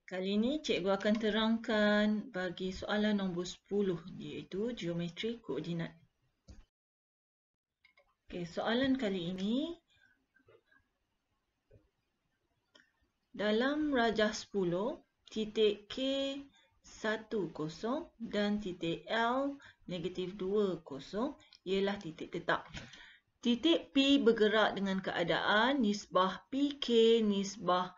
Kali ini cikgu akan terangkan bagi soalan nombor 10 iaitu geometri koordinat. Okey, soalan kali ini dalam rajah 10 titik K 10 dan titik L negatif 20 ialah titik tetap. Titik P bergerak dengan keadaan nisbah PK nisbah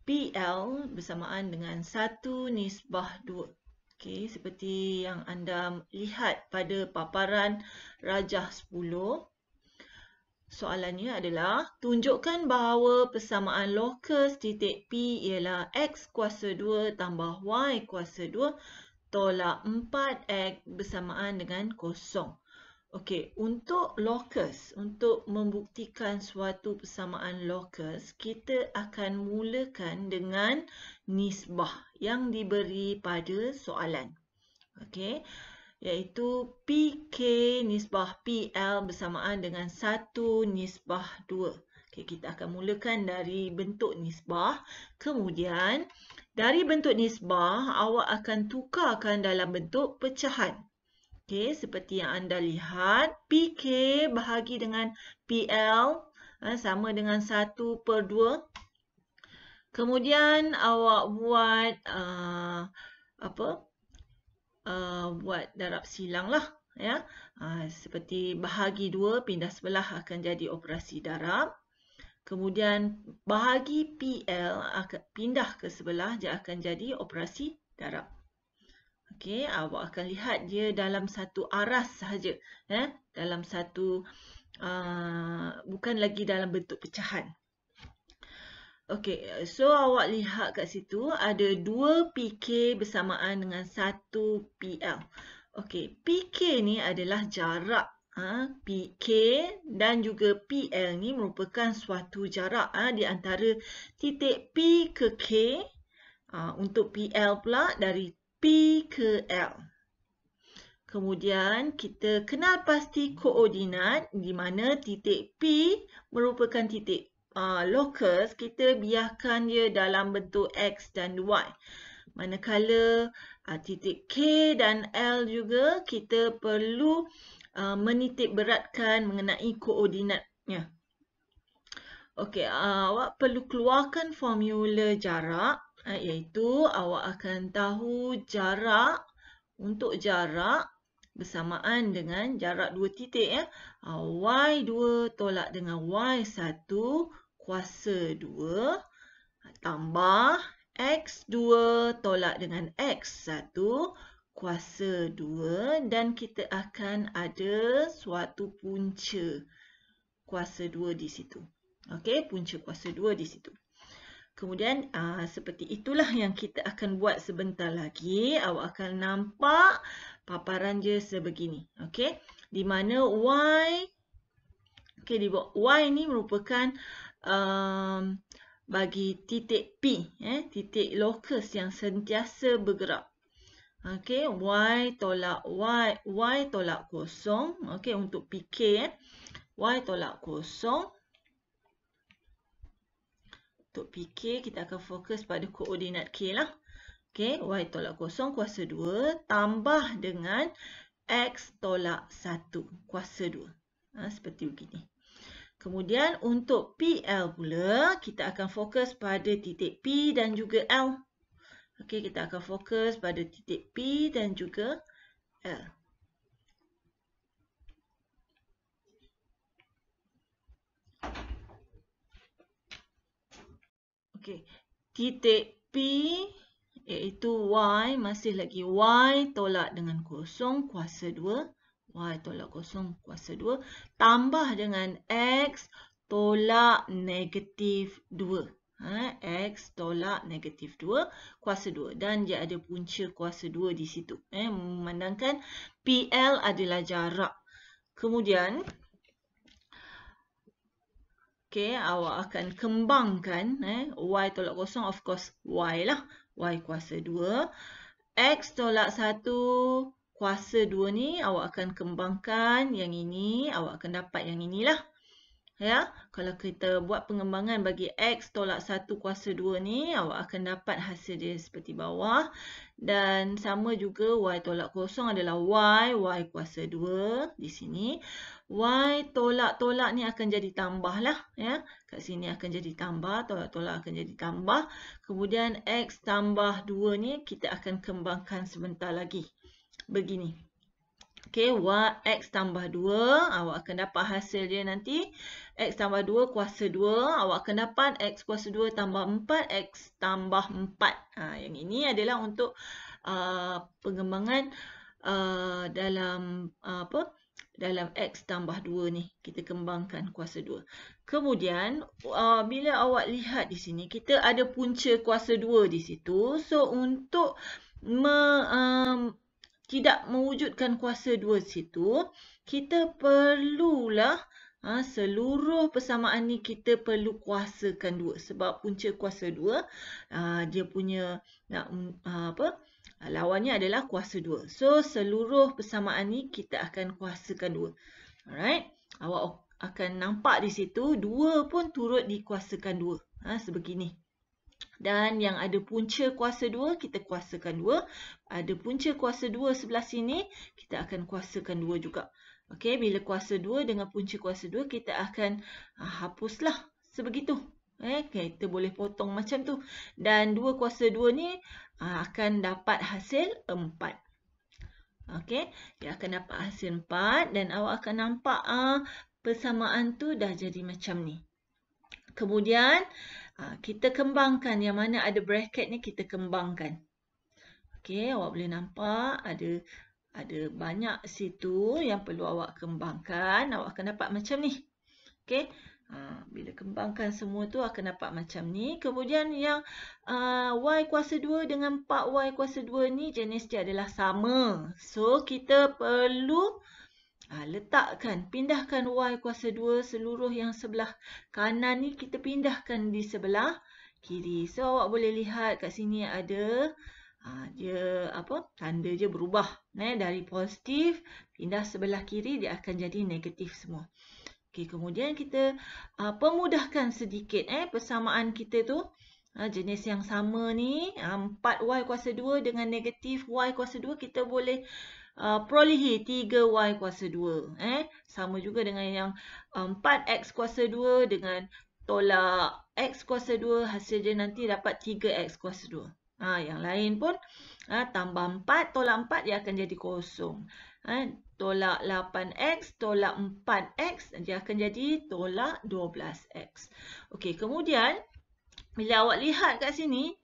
PL bersamaan dengan 1 nisbah 2. Okey, seperti yang anda lihat pada paparan rajah 10. Soalannya adalah, tunjukkan bahawa persamaan lokus titik P ialah X kuasa 2 tambah Y kuasa 2 tolak 4X bersamaan dengan 0. Okey, untuk lokus, untuk membuktikan suatu persamaan lokus, kita akan mulakan dengan nisbah yang diberi pada soalan. Okey, iaitu PK nisbah PL bersamaan dengan 1 nisbah 2. Okey, kita akan mulakan dari bentuk nisbah. Kemudian, dari bentuk nisbah, awak akan tukarkan dalam bentuk pecahan. Okey, seperti yang anda lihat, PK bahagi dengan PL sama dengan 1/2. Kemudian awak buat buat darab silang lah, ya. Seperti bahagi 2 pindah sebelah akan jadi operasi darab. Kemudian bahagi PL akan pindah ke sebelah dia akan jadi operasi darab. Okey, awak akan lihat dia dalam satu aras sahaja, dalam satu bukan lagi dalam bentuk pecahan. Okey, so awak lihat kat situ ada 2 PK bersamaan dengan 1 PL. Okey, PK ni adalah jarak. PK dan juga PL ni merupakan suatu jarak di antara titik P ke K. Untuk PL pula dari P ke L. Kemudian kita kenal pasti koordinat di mana titik P merupakan titik lokus, kita biarkan dia dalam bentuk X dan Y. Manakala titik K dan L juga kita perlu menitik beratkan mengenai koordinatnya. Okey, awak perlu keluarkan formula jarak, iaitu awak akan tahu jarak untuk jarak bersamaan dengan jarak dua titik, Y2 tolak dengan Y1 kuasa 2 tambah X2 tolak dengan X1 kuasa 2 dan kita akan ada suatu punca kuasa 2 di situ. Okey, punca kuasa 2 di situ. Kemudian seperti itulah yang kita akan buat sebentar lagi. Awak akan nampak paparan dia sebegini. Okey, di mana Y, okey, Y ni merupakan bagi titik P, titik lokus yang sentiasa bergerak. Okey, Y tolak Y tolak kosong. Okey, untuk PK, Y tolak kosong. Untuk PK, kita akan fokus pada koordinat K lah. Okey, Y tolak kosong kuasa 2 tambah dengan X tolak 1 kuasa 2. Seperti begini. Kemudian untuk PL pula, kita akan fokus pada titik P dan juga L. Okey, kita akan fokus pada titik P dan juga L. Okey, titik P iaitu Y, masih lagi Y tolak dengan kosong kuasa 2. Y tolak kosong kuasa 2 tambah dengan X tolak negatif 2. X tolak negatif 2 kuasa 2. Dan dia ada punca kuasa 2 di situ. Memandangkan PL adalah jarak. Kemudian, okey, awak akan kembangkan Y tolak kosong, of course Y lah. Y kuasa 2. X tolak 1 kuasa 2 ni awak akan kembangkan yang ini. Awak akan dapat yang inilah. Ya, kalau kita buat pengembangan bagi X tolak 1 kuasa 2 ni, awak akan dapat hasil dia seperti bawah. Dan sama juga Y tolak kosong adalah Y kuasa 2 di sini. Y tolak-tolak ni akan jadi tambah lah. Ya. Kat sini akan jadi tambah, tolak-tolak akan jadi tambah. Kemudian X tambah 2 ni kita akan kembangkan sebentar lagi. Begini. Okey, X tambah 2, awak akan dapat hasil dia nanti. X tambah 2 kuasa 2, awak akan dapat X kuasa 2 tambah 4, X tambah 4. Yang ini adalah untuk pengembangan dalam dalam X tambah 2 ni. Kita kembangkan kuasa 2. Kemudian, bila awak lihat di sini, kita ada punca kuasa 2 di situ. So, untuk tidak mewujudkan kuasa 2 situ, kita perlulah seluruh persamaan ni kita perlu kuasakan 2. Sebab punca kuasa 2, dia punya lawannya adalah kuasa 2. So, seluruh persamaan ni kita akan kuasakan 2. Alright. Awak akan nampak di situ, 2 pun turut dikuasakan 2. Sebegini. Dan yang ada punca kuasa 2, kita kuasakan 2. Ada punca kuasa 2 sebelah sini, kita akan kuasakan 2 juga. Okey, bila kuasa 2 dengan punca kuasa 2, kita akan hapuslah sebegitu. Kita boleh potong macam tu. Dan 2 kuasa 2 ni akan dapat hasil 4. Okey, dia akan dapat hasil 4 dan awak akan nampak persamaan tu dah jadi macam ni. Kemudian, kita kembangkan yang mana ada bracket ni, kita kembangkan. Okey, awak boleh nampak ada banyak situ yang perlu awak kembangkan. Awak akan dapat macam ni. Okey, bila kembangkan semua tu akan dapat macam ni. Kemudian yang Y kuasa 2 dengan 4Y kuasa 2 ni jenis dia adalah sama. So, kita perlu pindahkan Y kuasa 2 seluruh yang sebelah kanan ni kita pindahkan di sebelah kiri. So, awak boleh lihat kat sini ada dia tanda je berubah. Dari positif pindah sebelah kiri dia akan jadi negatif semua. Okey, kemudian kita pemudahkan sedikit persamaan kita tu. Jenis yang sama ni 4Y kuasa 2 dengan negatif Y kuasa 2 kita boleh perolehi 3Y kuasa 2. Sama juga dengan yang 4X kuasa 2 dengan tolak X kuasa 2. Hasil dia nanti dapat 3X kuasa 2. Yang lain pun tambah 4, tolak 4 dia akan jadi kosong. Tolak 8X, tolak 4X dia akan jadi tolak 12X. Okey, kemudian bila awak lihat kat sini,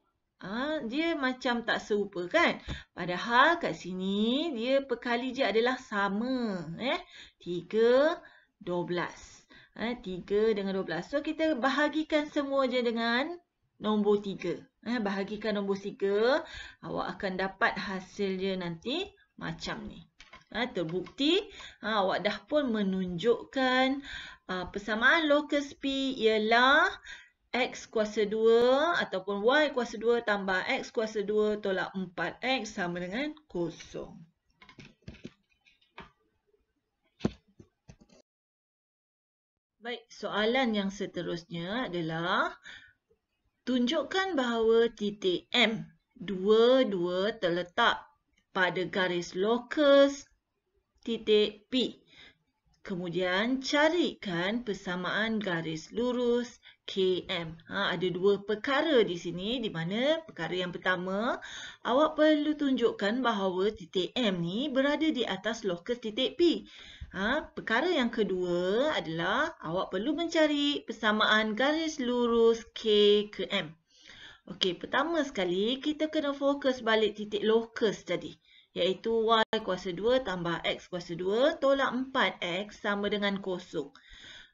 dia macam tak serupa kan? Padahal kat sini dia perkali je adalah sama. 3, 12. 3 dengan 12. So, kita bahagikan semua je dengan nombor 3. Bahagikan nombor 3. Awak akan dapat hasil dia nanti macam ni. Terbukti awak dah pun menunjukkan persamaan locus P ialah X kuasa 2 ataupun Y kuasa 2 tambah X kuasa 2 tolak 4X sama dengan kosong. Baik, soalan yang seterusnya adalah tunjukkan bahawa titik M dua-dua terletak pada garis locus titik P. Kemudian carikan persamaan garis lurus KM. Ada dua perkara di sini, di mana perkara yang pertama, awak perlu tunjukkan bahawa titik M ni berada di atas locus titik P. Perkara yang kedua adalah awak perlu mencari persamaan garis lurus K ke M. Okey, pertama sekali kita kena fokus balik titik locus tadi. Iaitu Y kuasa 2 tambah X kuasa 2 tolak 4X sama dengan kosong.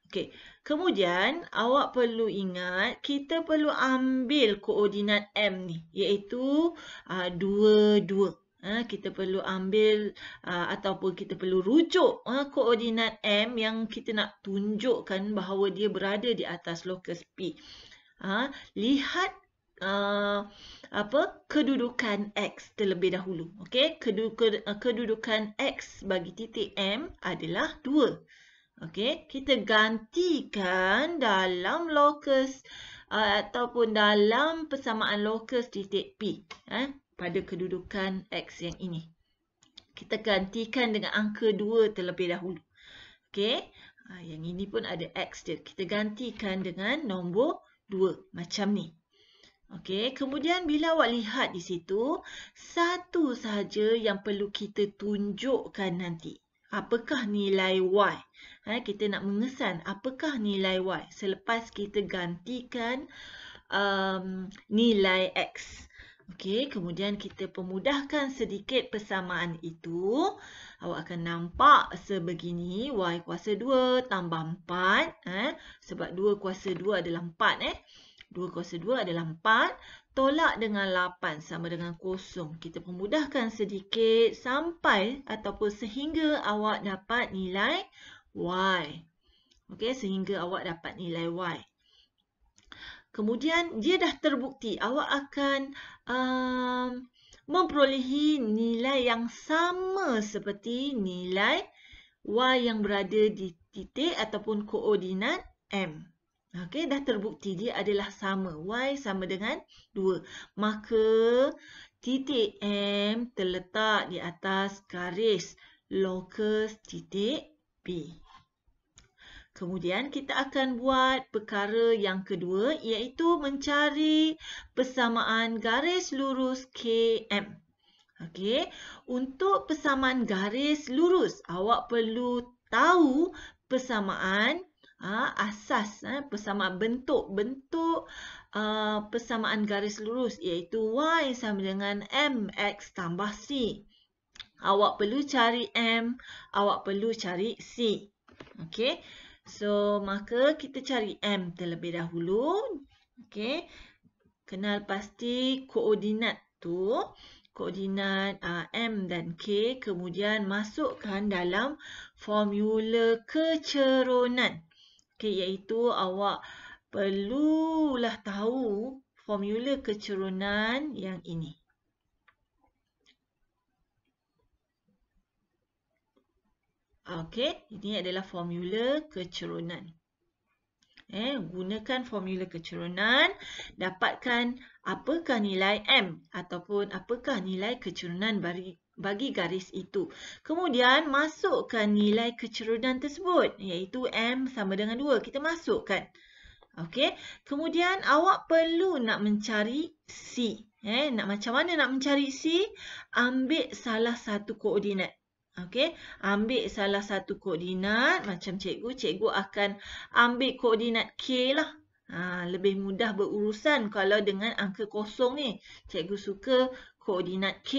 Okey, kemudian awak perlu ingat kita perlu ambil koordinat M ni. Iaitu 2, 2. Kita perlu ambil ataupun kita perlu rujuk koordinat M yang kita nak tunjukkan bahawa dia berada di atas locus P. Lihat kedudukan X terlebih dahulu. Okey, kedudukan X bagi titik M adalah 2. Okey, kita gantikan dalam locus ataupun dalam persamaan locus titik P pada kedudukan X yang ini. Kita gantikan dengan angka 2 terlebih dahulu. Okey, yang ini pun ada X dia. Kita gantikan dengan nombor 2 macam ni. Okey, kemudian bila awak lihat di situ, satu sahaja yang perlu kita tunjukkan nanti. Apakah nilai Y? Kita nak mengesan apakah nilai Y selepas kita gantikan nilai X. Okey, kemudian kita pemudahkan sedikit persamaan itu. Awak akan nampak sebegini. Y kuasa 2 tambah 4. Sebab 2 kuasa 2 adalah 4. 2 kuasa 2 adalah 4. Tolak dengan 8 sama dengan 0. Kita pemudahkan sedikit sampai ataupun sehingga awak dapat nilai Y. Okey, sehingga awak dapat nilai Y. Kemudian dia dah terbukti. Awak akan memperolehi nilai yang sama seperti nilai Y yang berada di titik ataupun koordinat M. Okey, dah terbukti dia adalah sama. Y sama dengan 2. Maka titik M terletak di atas garis locus titik P. Kemudian kita akan buat perkara yang kedua iaitu mencari persamaan garis lurus KM. Okey, untuk persamaan garis lurus awak perlu tahu persamaan asas persamaan bentuk persamaan garis lurus iaitu Y sama dengan MX tambah C. Awak perlu cari M, awak perlu cari C. Okey. So maka kita cari M terlebih dahulu. Okey. Kenal pasti koordinat tu, koordinat M dan K, kemudian masukkan dalam formula kecerunan. Okey, iaitu awak perlulah tahu formula kecerunan yang ini. Okey, ini adalah formula kecerunan. Gunakan formula kecerunan, dapatkan apakah nilai M ataupun apakah nilai kecerunan bagi garis itu. Kemudian masukkan nilai kecerunan tersebut iaitu M sama dengan 2. Kita masukkan. Okey. Kemudian awak perlu nak mencari C. Macam mana nak mencari C? Ambil salah satu koordinat. Okey, ambil salah satu koordinat macam cikgu akan ambil koordinat K lah. Lebih mudah berurusan kalau dengan angka kosong ni. Cikgu suka koordinat K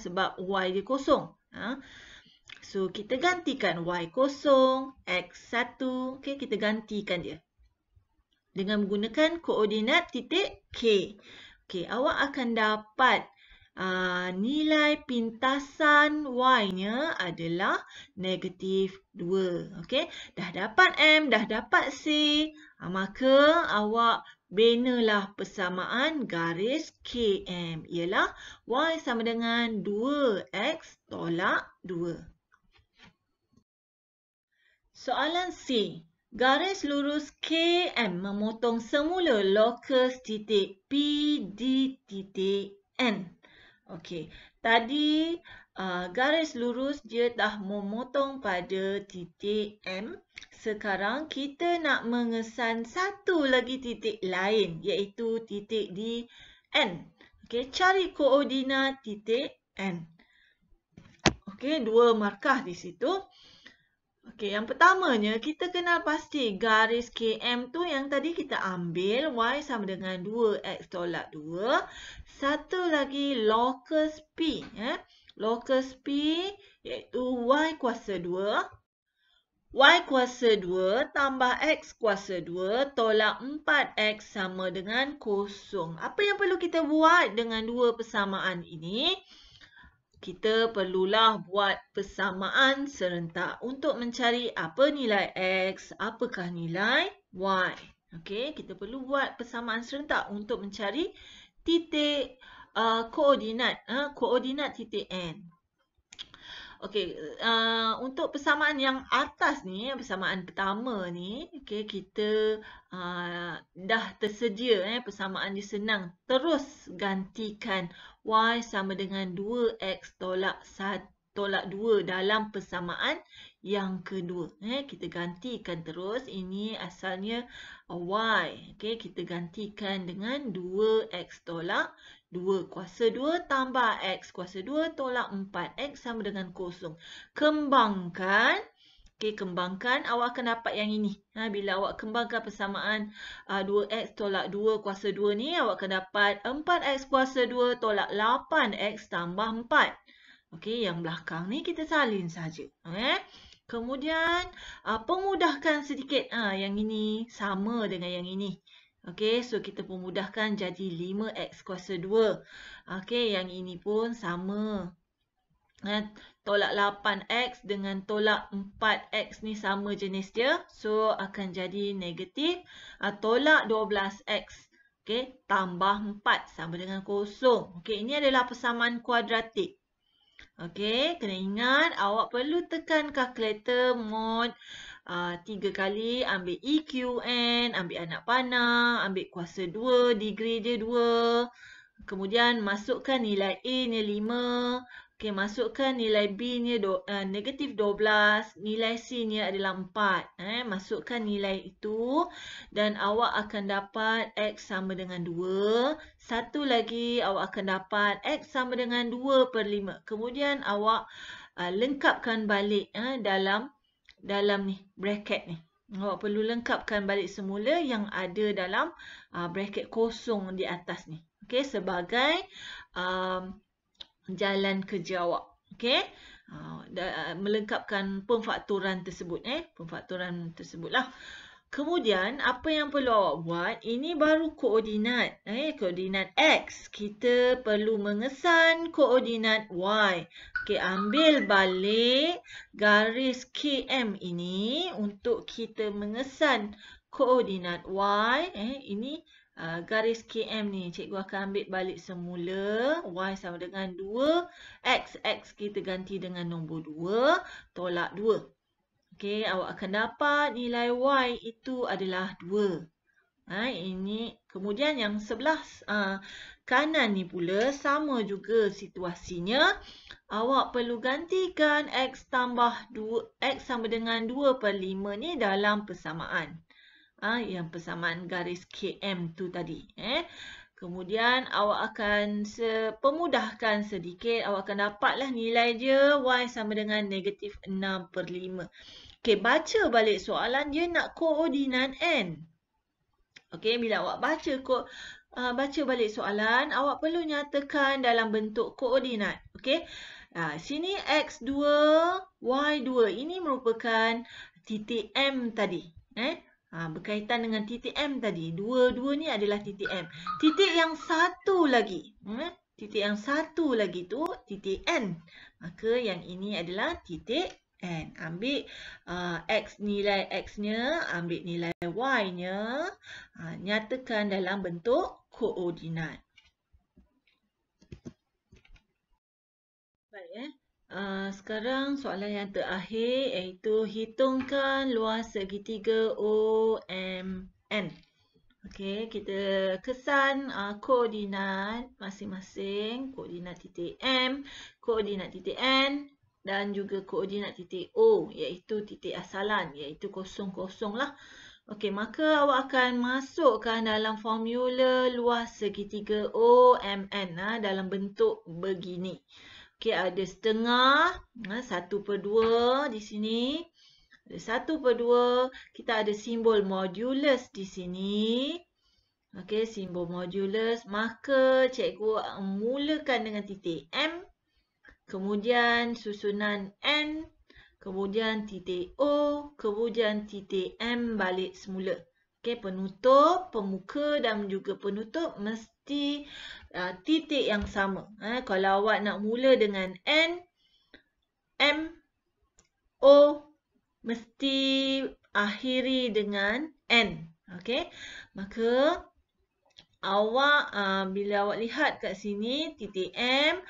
sebab Y dia kosong. So, kita gantikan Y kosong, X 1. Okey, kita gantikan dia dengan menggunakan koordinat titik K. Okey, awak akan dapat nilai pintasan Y-nya adalah negatif 2. Okey, dah dapat M, dah dapat C. Maka awak benalah persamaan garis KM. Ialah Y sama dengan 2X tolak 2. Soalan C. Garis lurus KM memotong semula locus titik P di titik N. Okey, tadi garis lurus dia dah memotong pada titik M. Sekarang kita nak mengesan satu lagi titik lain iaitu titik di N. Okey, cari koordinat titik N. Okey, 2 markah di situ. Okey, yang pertamanya kita kenal pasti garis KM tu yang tadi kita ambil Y sama dengan 2X tolak 2. Satu lagi locus P. Locus P iaitu Y kuasa 2. Y kuasa 2 tambah X kuasa 2 tolak 4X sama dengan 0. Apa yang perlu kita buat dengan dua persamaan ini? Kita perlulah buat persamaan serentak untuk mencari apa nilai X, apakah nilai Y. Okey, kita perlu buat persamaan serentak untuk mencari titik koordinat titik N. Okey, untuk persamaan yang atas ni, persamaan pertama ni, okey, kita dah tersedia persamaan dia senang. Terus gantikan y sama dengan 2x tolak 2 dalam persamaan yang kedua. Kita gantikan terus. Ini asalnya y. Okey, kita gantikan dengan 2x tolak 2 kuasa 2 tambah x kuasa 2 tolak 4. X sama dengan 0. Kembangkan. Okey, kembangkan. Awak akan dapat yang ini. Bila awak kembangkan persamaan 2x tolak 2 kuasa 2 ni, awak akan dapat 4x kuasa 2 tolak 8x tambah 4. Okey, yang belakang ni kita salin saja. Kemudian, pemudahkan sedikit. Yang ini sama dengan yang ini. Okey, so kita pemudahkan jadi 5x kuasa 2. Okey, yang ini pun sama. Tolak 8x dengan tolak 4x ni sama jenis dia. So, akan jadi negatif tolak 12x. Okey, tambah 4 sama dengan 0. Okey, ini adalah persamaan kuadratik. Okey, kena ingat awak perlu tekan kalkulator mod 3 kali, ambil EQN, ambil anak panah, ambil kuasa 2, degree dia 2. Kemudian masukkan nilai A nya 5. Okey, masukkan nilai B nya negatif 12. Nilai C nya adalah 4. Masukkan nilai itu dan awak akan dapat X sama dengan 2. Satu lagi awak akan dapat X sama dengan 2/5. Kemudian awak lengkapkan balik dalam ni bracket ni. Awak perlu lengkapkan balik semula yang ada dalam bracket kosong di atas ni. Okey, sebagai jalan kerja awak. Okey, melengkapkan pemfaktoran tersebut. Pemfaktoran tersebutlah. Kemudian, apa yang perlu awak buat, ini baru koordinat. Koordinat X. Kita perlu mengesan koordinat Y. Okey, ambil balik garis KM ini untuk kita mengesan koordinat Y. Ini garis KM ni. Cikgu akan ambil balik semula. Y sama dengan 2. X kita ganti dengan nombor 2. Tolak 2. Okey, awak akan dapat nilai Y itu adalah 2. Ini kemudian yang sebelah kanan ni pula sama juga situasinya. Awak perlu gantikan X tambah 2, X sama dengan 2/5 ni dalam persamaan. Yang persamaan garis KM tu tadi. Kemudian awak akan pemudahkan sedikit. Awak akan dapatlah nilai dia Y sama dengan negatif 6/5. Okey, baca balik soalan dia nak koordinat N. Okey, bila awak baca balik soalan, awak perlu nyatakan dalam bentuk koordinat. Okey. Sini X2, Y2. Ini merupakan titik M tadi. Berkaitan dengan titik M tadi. Dua ni adalah titik M. Titik yang satu lagi. Titik yang satu lagi tu titik N. Maka yang ini adalah titik N. Ambil nilai X-nya, ambil nilai Y-nya, nyatakan dalam bentuk koordinat. Baik, sekarang soalan yang terakhir iaitu hitungkan luas segitiga OMN. Okey, kita kesan koordinat masing-masing, koordinat titik M, koordinat titik N dan juga koordinat titik O, iaitu titik asalan, iaitu 0,0 lah. Okey, maka awak akan masukkan dalam formula luas segitiga OMN dalam bentuk begini. Okey, ada setengah, 1/2 di sini. Ada 1/2, kita ada simbol modulus di sini. Okey, simbol modulus. Maka cikgu mulakan dengan titik M. Kemudian susunan N. Kemudian titik O. Kemudian titik M balik semula. Okey, penutup, pemuka dan juga penutup mesti titik yang sama. Kalau awak nak mula dengan N, M, O, mesti akhiri dengan N. Okey, maka bila awak lihat kat sini titik M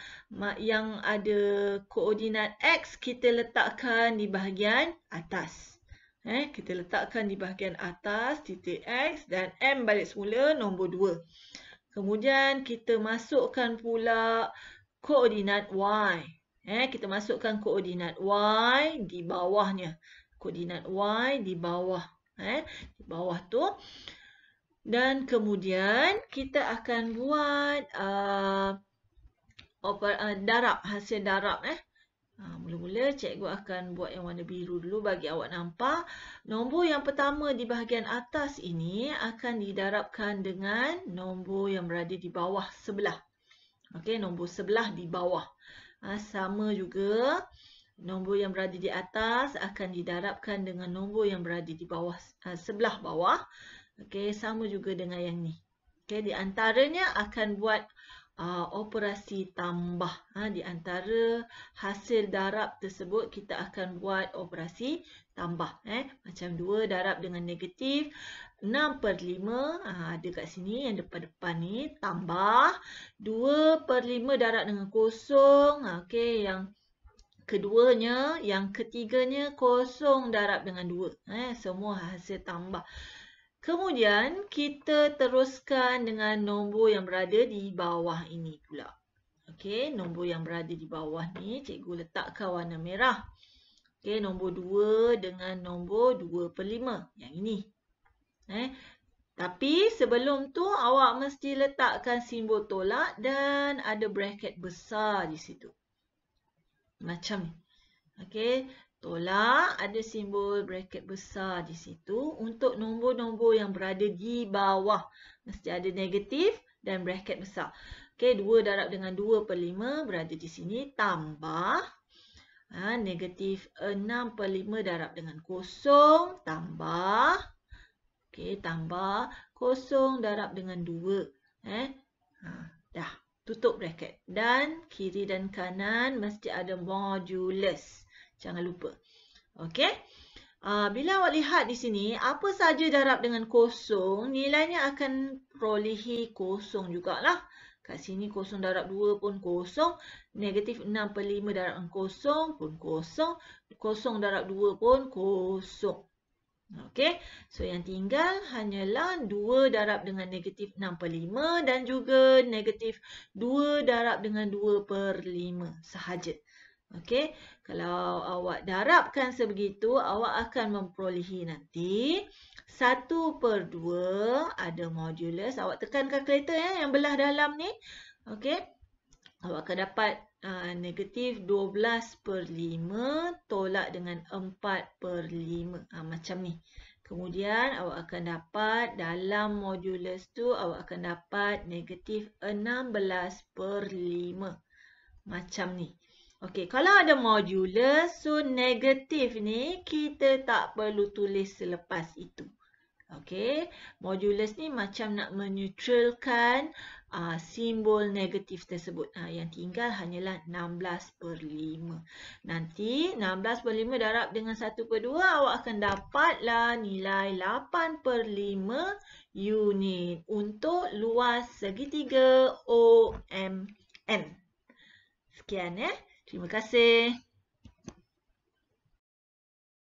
yang ada koordinat X kita letakkan di bahagian atas. Kita letakkan di bahagian atas titik X dan M balik semula nombor 2. Kemudian kita masukkan pula koordinat Y. Kita masukkan koordinat Y di bawahnya. Koordinat Y di bawah. Di bawah tu. Dan kemudian kita akan buat darab, hasil darab. Mula-mula cikgu akan buat yang warna biru dulu bagi awak nampak. Nombor yang pertama di bahagian atas ini akan didarabkan dengan nombor yang berada di bawah sebelah. Okey, nombor sebelah di bawah. Sama juga nombor yang berada di atas akan didarabkan dengan nombor yang berada di bawah sebelah bawah. Okey, sama juga dengan yang ni. Okey, di antaranya akan buat operasi tambah. Di antara hasil darab tersebut kita akan buat operasi tambah. Macam 2 darab dengan negatif 6/5. Ada kat sini yang depan-depan ni. Tambah 2/5 darab dengan kosong. Okey, yang keduanya, yang ketiganya kosong darab dengan 2. Semua hasil tambah. Kemudian kita teruskan dengan nombor yang berada di bawah ini pula. Okey, nombor yang berada di bawah ni cikgu letakkan warna merah. Okey, nombor 2 dengan nombor 2/5. Yang ini. Tapi sebelum tu awak mesti letakkan simbol tolak dan ada bracket besar di situ. Macam ni. Okey. Tolak, ada simbol bracket besar di situ untuk nombor-nombor yang berada di bawah. Mesti ada negatif dan bracket besar. Okey, 2 darab dengan 2/5 berada di sini. Tambah. Negatif 6/5 darab dengan kosong. Tambah. Okey, tambah. Kosong darab dengan 2. Dah. Tutup bracket. Dan kiri dan kanan mesti ada modulus. Jangan lupa. Okey. Bila awak lihat di sini, apa saja darab dengan kosong, nilainya akan perolehi kosong jugalah. Kat sini kosong darab 2 pun kosong. Negatif 6/5 darab dengan kosong pun kosong. Kosong darab 2 pun kosong. Okey. So, yang tinggal hanyalah 2 darab dengan negatif 6/5 dan juga negatif 2 darab dengan 2/5 sahaja. Okey, kalau awak darabkan sebegitu, awak akan memperolehi nanti 1/2 ada modulus. Awak tekan kalkulator yang belah dalam ni. Okey, awak akan dapat negatif 12/5 tolak dengan 4/5. Macam ni. Kemudian awak akan dapat dalam modulus tu, awak akan dapat negatif 16/5. Macam ni. Okey, kalau ada modulus, so negatif ni kita tak perlu tulis selepas itu. Okey, modulus ni macam nak menetralkan simbol negatif tersebut. Yang tinggal hanyalah 16/5. Nanti 16/5 darab dengan 1/2, awak akan dapatlah nilai 8/5 unit untuk luas segitiga OMN. Sekian. Terima kasih.